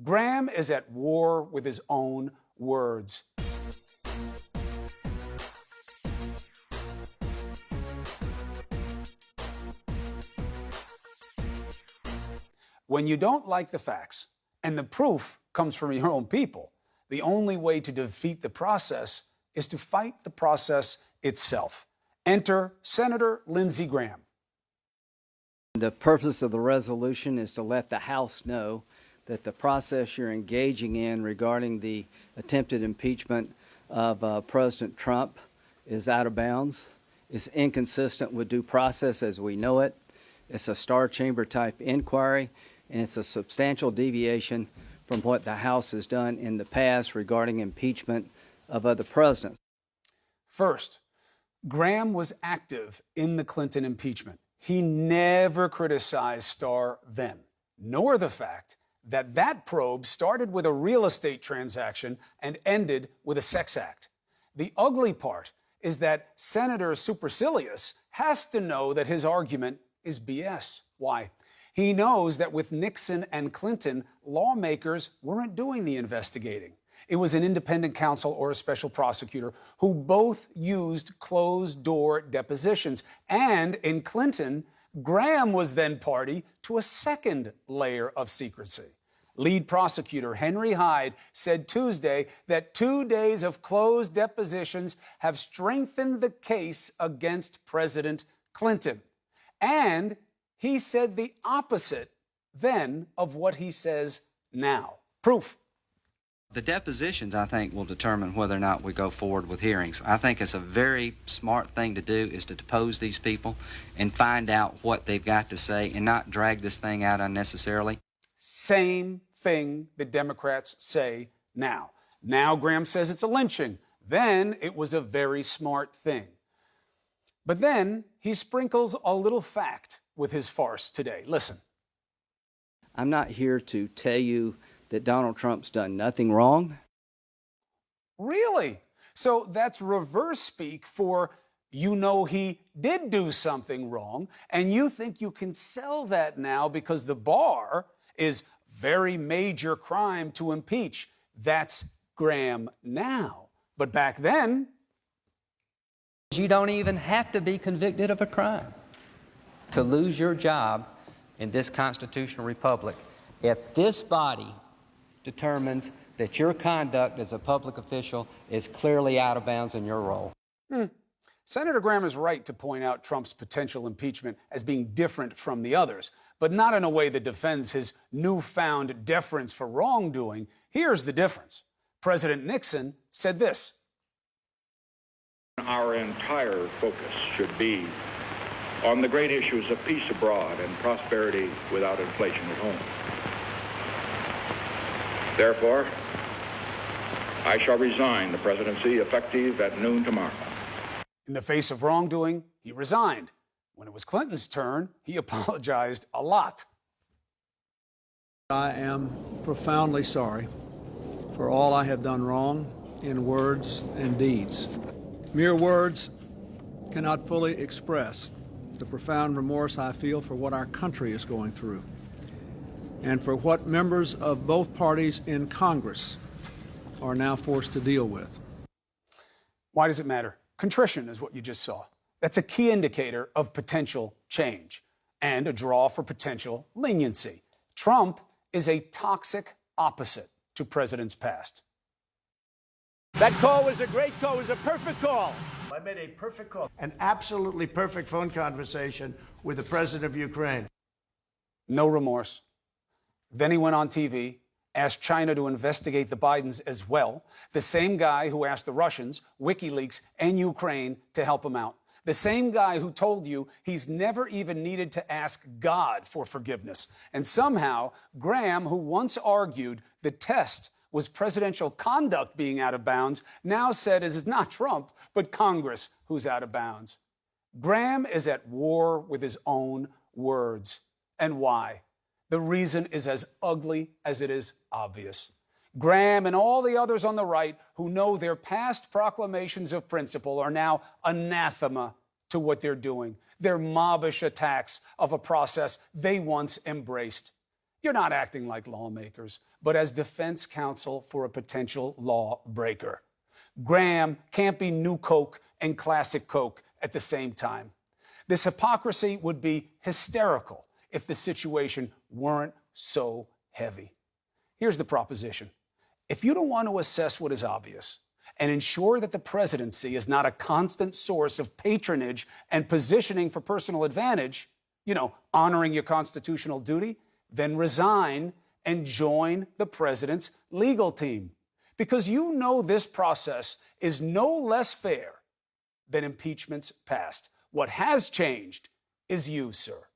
Graham is at war with his own words. When you don't like the facts, and the proof comes from your own people, the only way to defeat the process is to fight the process itself. Enter Senator Lindsey Graham. The purpose of the resolution is to let the House know that the process you're engaging in regarding the attempted impeachment of President Trump is out of bounds. It's inconsistent with due process as we know it. It's a Star Chamber type inquiry, and it's a substantial deviation from what the House has done in the past regarding impeachment of other presidents. First, Graham was active in the Clinton impeachment. He never criticized Starr then, nor the fact that that probe started with a real estate transaction and ended with a sex act. The ugly part is that Senator Supercilious has to know that his argument is BS. Why? He knows that with Nixon and Clinton, lawmakers weren't doing the investigating. It was an independent counsel or a special prosecutor who both used closed-door depositions. And in Clinton, Graham was then party to a second layer of secrecy. Lead prosecutor Henry Hyde said Tuesday that 2 days of closed depositions have strengthened the case against President Clinton. And he said the opposite then of what he says now. Proof. The depositions, I think, will determine whether or not we go forward with hearings. I think it's a very smart thing to do is to depose these people and find out what they've got to say and not drag this thing out unnecessarily. Same thing the Democrats say now. Now Graham says it's a lynching. Then it was a very smart thing. But then he sprinkles a little fact with his farce today. Listen. I'm not here to tell you that Donald Trump's done nothing wrong. Really? So that's reverse speak for you know he did do something wrong, and you think you can sell that now because the bar is very major crime to impeach. That's Graham now. But back then, you don't even have to be convicted of a crime to lose your job in this constitutional republic if this body determines that your conduct as a public official is clearly out of bounds in your role. Senator Graham is right to point out Trump's potential impeachment as being different from the others, but not in a way that defends his newfound deference for wrongdoing. Here's the difference. President Nixon said this. Our entire focus should be on the great issues of peace abroad and prosperity without inflation at home. Therefore, I shall resign the presidency effective at noon tomorrow. In the face of wrongdoing, he resigned. When it was Clinton's turn, he apologized a lot. I am profoundly sorry for all I have done wrong in words and deeds. Mere words cannot fully express the profound remorse I feel for what our country is going through and for what members of both parties in Congress are now forced to deal with. Why does it matter? Contrition is what you just saw. That's a key indicator of potential change and a draw for potential leniency. Trump is a toxic opposite to presidents past. That call was a great call. It was a perfect call. I made a perfect call, an absolutely perfect phone conversation with the president of Ukraine. No remorse. Then he went on TV, asked China to investigate the Bidens as well, the same guy who asked the Russians, WikiLeaks, and Ukraine to help him out. The same guy who told you he's never even needed to ask God for forgiveness. And somehow, Graham, who once argued the test was presidential conduct being out of bounds, now said it is not Trump, but Congress who's out of bounds. Graham is at war with his own words. And why? The reason is as ugly as it is obvious. Graham and all the others on the right who know their past proclamations of principle are now anathema to what they're doing. They're mobbish attacks of a process they once embraced. You're not acting like lawmakers, but as defense counsel for a potential lawbreaker. Graham can't be New Coke and Classic Coke at the same time. This hypocrisy would be hysterical if the situation weren't so heavy. Here's the proposition. If you don't want to assess what is obvious and ensure that the presidency is not a constant source of patronage and positioning for personal advantage, honoring your constitutional duty, then resign and join the president's legal team. Because this process is no less fair than impeachment's past. What has changed is you, sir.